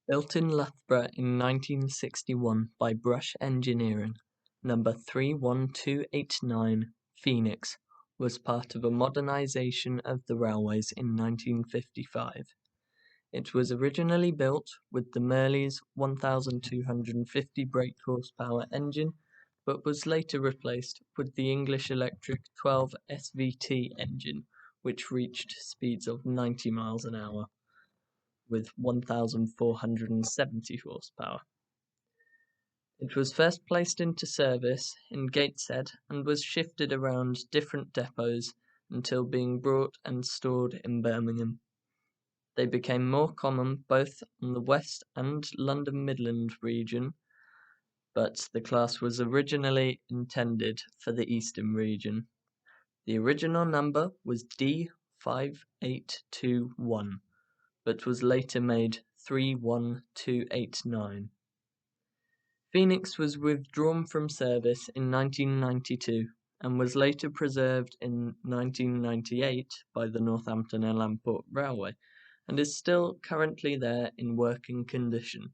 Built in Loughborough in 1961 by Brush Engineering, number 31289 Phoenix was part of a modernisation of the railways in 1955. It was originally built with the Mearleys 1250 brake horsepower engine, but was later replaced with the English Electric 12 SVT engine, which reached speeds of 90 miles an hour with 1470 horsepower. It was first placed into service in Gateshead and was shifted around different depots until being brought and stored in Birmingham. They became more common both on the West and London Midland region, but the class was originally intended for the Eastern region. The original number was D5821, but was later made 31289. Phoenix was withdrawn from service in 1992 and was later preserved in 1998 by the Northampton and Lamport Railway, and is still currently there in working condition.